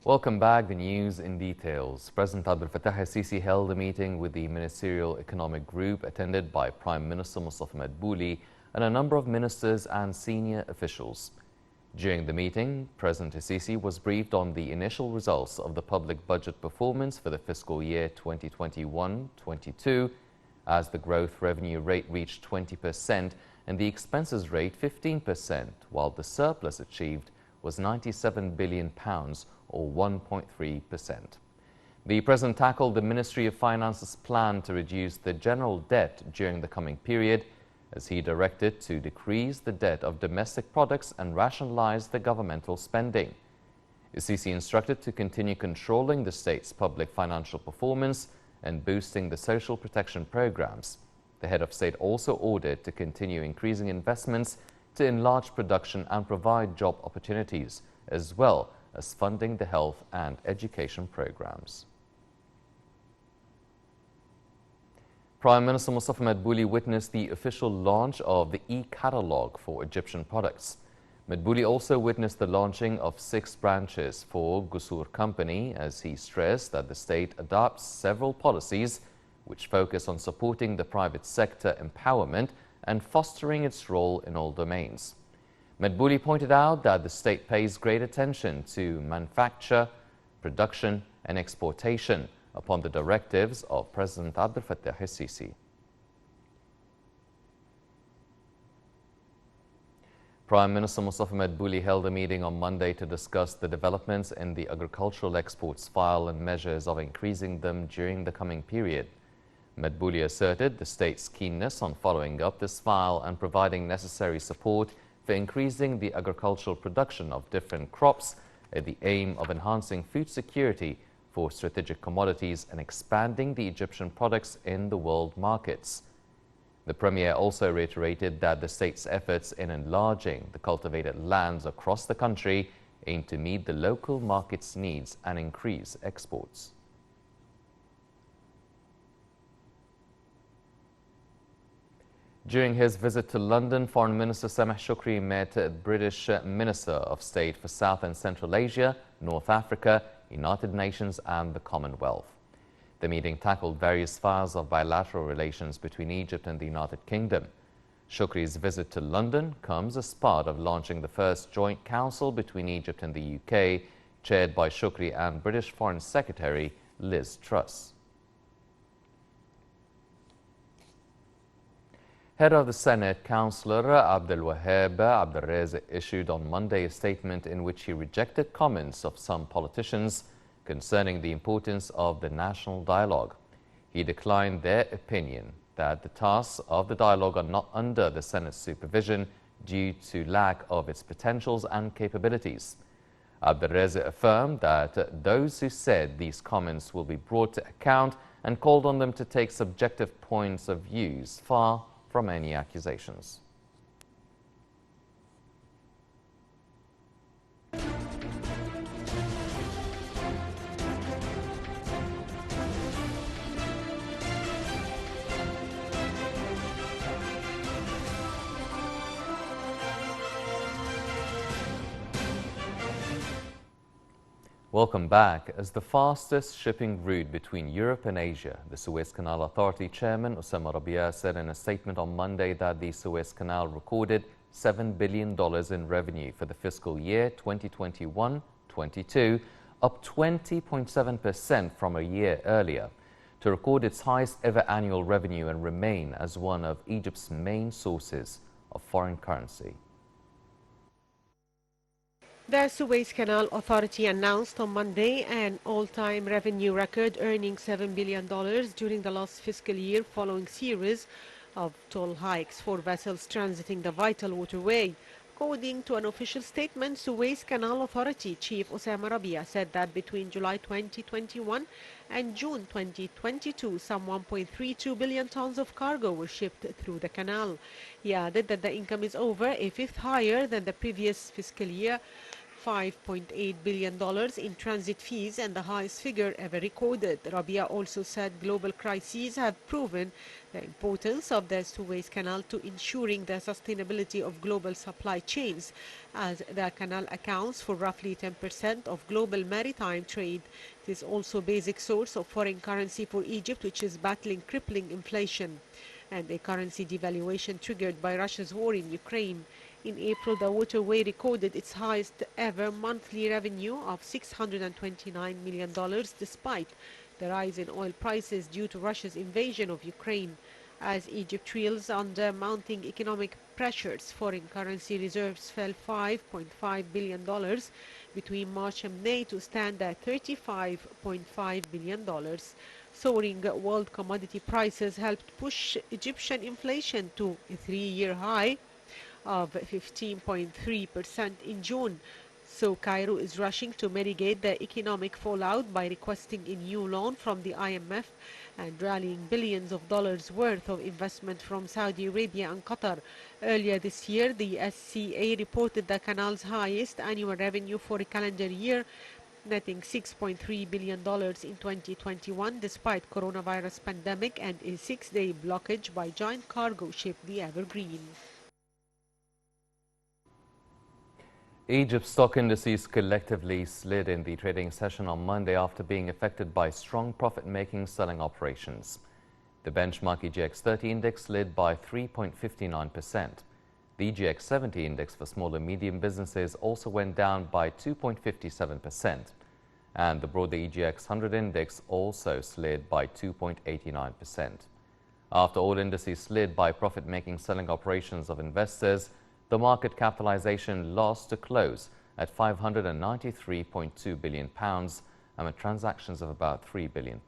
Welcome back. The news in details. President Abdel Fattah al-Sisi held a meeting with the Ministerial Economic Group attended by Prime Minister Mustafa Madbouli and a number of ministers and senior officials. During the meeting, President al-Sisi was briefed on the initial results of the public budget performance for the fiscal year 2021-22 as the growth revenue rate reached 20% and the expenses rate 15%, while the surplus achieved was £97 billion or 1.3%. The President tackled the Ministry of Finance's plan to reduce the general debt during the coming period as he directed to decrease the debt of domestic products and rationalize the governmental spending. Sisi instructed to continue controlling the state's public financial performance and boosting the social protection programs. The head of state also ordered to continue increasing investments to enlarge production and provide job opportunities, as well as funding the health and education programs. Prime Minister Mustafa Madbouli witnessed the official launch of the e-catalogue for Egyptian products. Madbouli also witnessed the launching of 6 branches for Gusur Company as he stressed that the state adopts several policies which focus on supporting the private sector empowerment and fostering its role in all domains. Madbouli pointed out that the state pays great attention to manufacture, production and exportation upon the directives of President Abdel Fattah al-Sisi. Prime Minister Mustafa Madbouli held a meeting on Monday to discuss the developments in the agricultural exports file and measures of increasing them during the coming period. Madbouli asserted the state's keenness on following up this file and providing necessary support for increasing the agricultural production of different crops at the aim of enhancing food security for strategic commodities and expanding the Egyptian products in the world markets. The Premier also reiterated that the state's efforts in enlarging the cultivated lands across the country aim to meet the local market's needs and increase exports. During his visit to London, Foreign Minister Sameh Shoukry met British Minister of State for South and Central Asia, North Africa, United Nations and the Commonwealth. The meeting tackled various files of bilateral relations between Egypt and the United Kingdom. Shoukry's visit to London comes as part of launching the first joint council between Egypt and the UK, chaired by Shoukry and British Foreign Secretary Liz Truss. Head of the Senate, Councillor Abdel Wahab Abdel Razik, issued on Monday a statement in which he rejected comments of some politicians concerning the importance of the national dialogue. He declined their opinion that the tasks of the dialogue are not under the Senate's supervision due to lack of its potentials and capabilities. Abdel Razik affirmed that those who said these comments will be brought to account and called on them to take subjective points of views far from any accusations. Welcome back. As the fastest shipping route between Europe and Asia, the Suez Canal Authority Chairman Osama Rabia said in a statement on Monday that the Suez Canal recorded $7 billion in revenue for the fiscal year 2021-22, up 20.7% from a year earlier, to record its highest ever annual revenue and remain as one of Egypt's main sources of foreign currency. The Suez Canal Authority announced on Monday an all-time revenue record, earning $7 billion during the last fiscal year following series of toll hikes for vessels transiting the vital waterway. According to an official statement, Suez Canal Authority Chief Osama Rabia said that between July 2021 and June 2022, some 1.32 billion tons of cargo were shipped through the canal. He added that the income is over a fifth higher than the previous fiscal year, $5.8 billion in transit fees and the highest figure ever recorded. Rabia also said global crises have proven the importance of the Suez Canal to ensuring the sustainability of global supply chains, as the canal accounts for roughly 10% of global maritime trade. It is also a basic source of foreign currency for Egypt, which is battling crippling inflation and a currency devaluation triggered by Russia's war in Ukraine. In April, the waterway recorded its highest ever monthly revenue of $629 million, despite the rise in oil prices due to Russia's invasion of Ukraine. As Egypt reels under mounting economic pressures, foreign currency reserves fell $5.5 billion between March and May to stand at $35.5 billion. Soaring world commodity prices helped push Egyptian inflation to a three-year high of 15.3% in June. So Cairo is rushing to mitigate the economic fallout by requesting a new loan from the IMF and rallying billions of dollars worth of investment from Saudi Arabia and Qatar. Earlier this year, the SCA reported the canal's highest annual revenue for a calendar year, netting $6.3 billion in 2021 despite coronavirus pandemic and a six-day blockage by giant cargo ship the Evergreen. Egypt's stock indices collectively slid in the trading session on Monday after being affected by strong profit-making selling operations. The benchmark EGX30 index slid by 3.59%. The EGX70 index for small and medium businesses also went down by 2.57%. And the broader EGX100 index also slid by 2.89%. After all indices slid by profit-making selling operations of investors, the market capitalization lost to close at £593.2 billion amid transactions of about £3 billion.